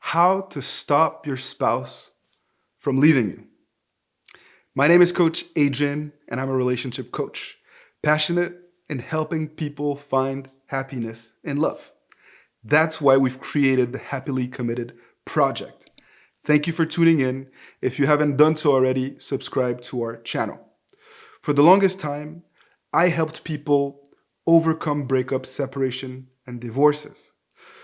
how to stop your spouse from leaving you. My name is Coach Adrian, and I'm a relationship coach, passionate in helping people find happiness in love. That's why we've created the Happily Committed Project. Thank you for tuning in. If you haven't done so already, subscribe to our channel. For the longest time, I helped people overcome breakups, separation, and divorces.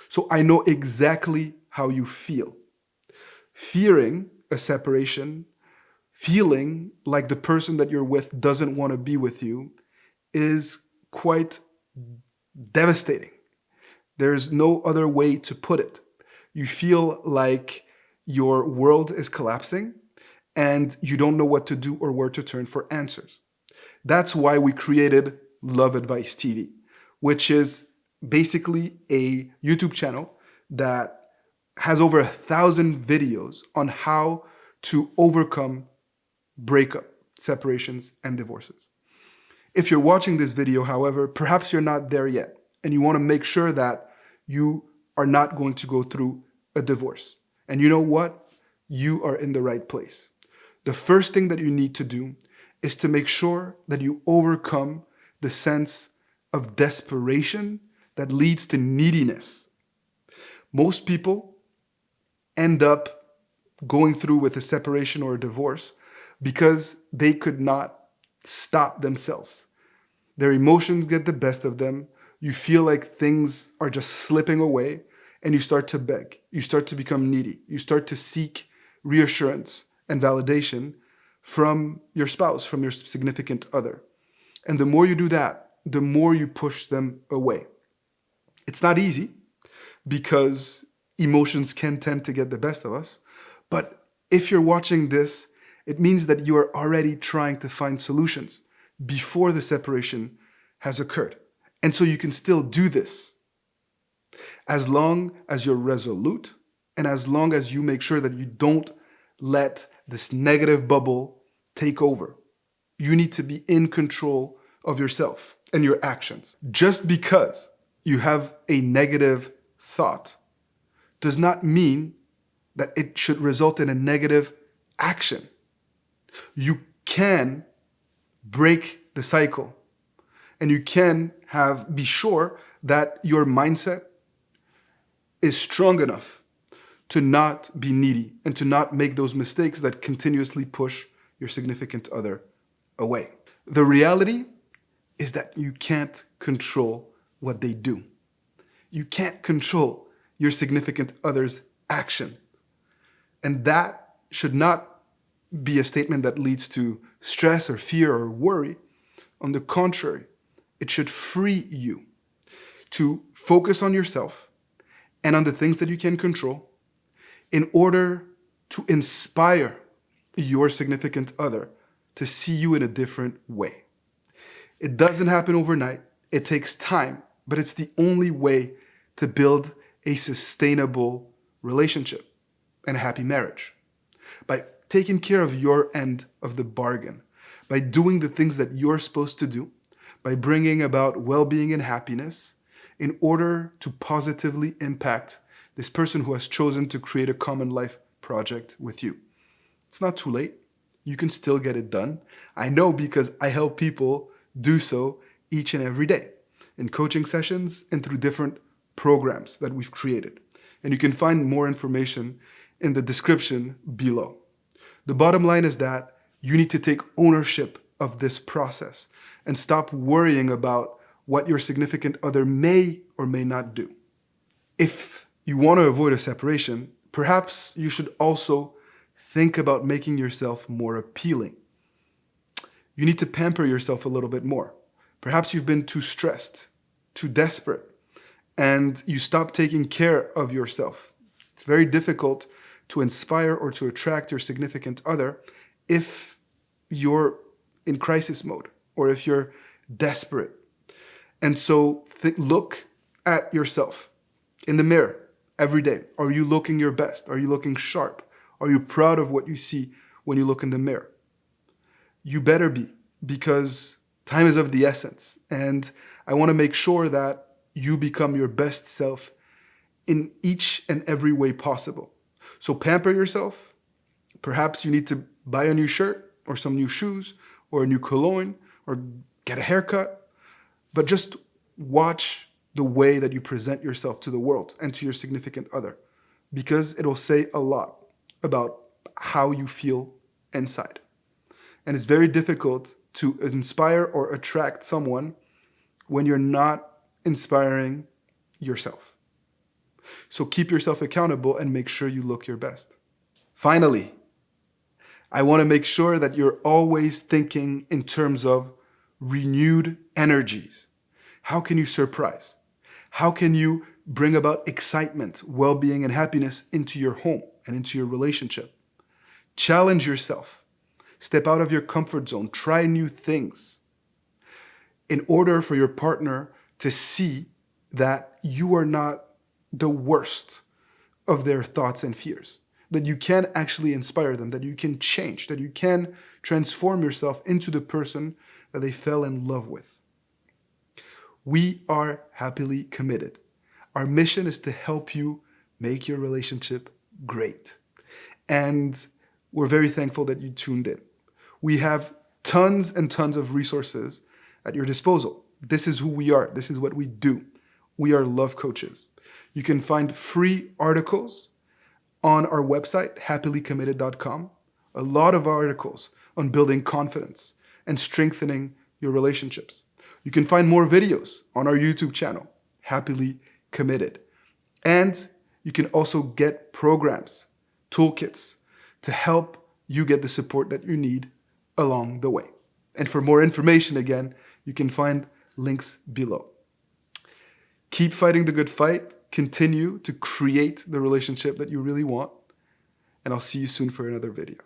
So I know exactly how you feel. Fearing a separation, feeling like the person that you're with doesn't want to be with you is quite devastating. There's no other way to put it. You feel like your world is collapsing and you don't know what to do or where to turn for answers. That's why we created Love Advice TV, which is basically a YouTube channel that has over 1,000 videos on how to overcome breakup, separations, and divorces. If you're watching this video, however, perhaps you're not there yet, and you want to make sure that you are not going to go through a divorce. And you know what? You are in the right place. The first thing that you need to do is to make sure that you overcome the sense of desperation that leads to neediness. Most people end up going through with a separation or a divorce because they could not stop themselves. Their emotions get the best of them. You feel like things are just slipping away and you start to beg. You start to become needy. You start to seek reassurance and validation from your spouse, from your significant other. And the more you do that, the more you push them away. It's not easy because emotions can tend to get the best of us. But if you're watching this, it means that you are already trying to find solutions before the separation has occurred. And so you can still do this as long as you're resolute and as long as you make sure that you don't let this negative bubble take over. You need to be in control of yourself and your actions. Just because you have a negative thought does not mean that it should result in a negative action. You can break the cycle and you can be sure that your mindset is strong enough to not be needy and to not make those mistakes that continuously push your significant other away. The reality is that you can't control what they do. You can't control your significant other's action. And that should not be a statement that leads to stress or fear or worry. On the contrary, it should free you to focus on yourself and on the things that you can control in order to inspire your significant other to see you in a different way. It doesn't happen overnight. It takes time, but it's the only way to build a sustainable relationship and a happy marriage. By taking care of your end of the bargain, by doing the things that you're supposed to do, by bringing about well-being and happiness in order to positively impact this person who has chosen to create a common life project with you. It's not too late. You can still get it done. I know because I help people do so each and every day in coaching sessions and through different programs that we've created. And you can find more information in the description below. The bottom line is that you need to take ownership of this process and stop worrying about what your significant other may or may not do. If you want to avoid a separation, perhaps you should also think about making yourself more appealing. You need to pamper yourself a little bit more. Perhaps you've been too stressed, too desperate, and you stop taking care of yourself. It's very difficult to inspire or to attract your significant other if you're in crisis mode or if you're desperate. And so look at yourself in the mirror every day. Are you looking your best? Are you looking sharp? Are you proud of what you see when you look in the mirror? You better be, because time is of the essence. And I want to make sure that you become your best self in each and every way possible. So pamper yourself. Perhaps you need to buy a new shirt or some new shoes or a new cologne or get a haircut. But just watch the way that you present yourself to the world and to your significant other, because it'll say a lot about how you feel inside. And it's very difficult to inspire or attract someone when you're not inspiring yourself. So keep yourself accountable and make sure you look your best. Finally, I want to make sure that you're always thinking in terms of renewed energies. How can you surprise? How can you bring about excitement, well-being, and happiness into your home and into your relationship? Challenge yourself. Step out of your comfort zone. Try new things in order for your partner to see that you are not the worst of their thoughts and fears, that you can actually inspire them, that you can change, that you can transform yourself into the person that they fell in love with. We are happily committed. Our mission is to help you make your relationship great. And we're very thankful that you tuned in. We have tons and tons of resources at your disposal. This is who we are. This is what we do. We are love coaches. You can find free articles on our website, happilycommitted.com. A lot of articles on building confidence and strengthening your relationships. You can find more videos on our YouTube channel, Happily Committed. And you can also get programs, toolkits to help you get the support that you need along the way. And for more information, again, you can find links below. Keep fighting the good fight. Continue to create the relationship that you really want. And I'll see you soon for another video.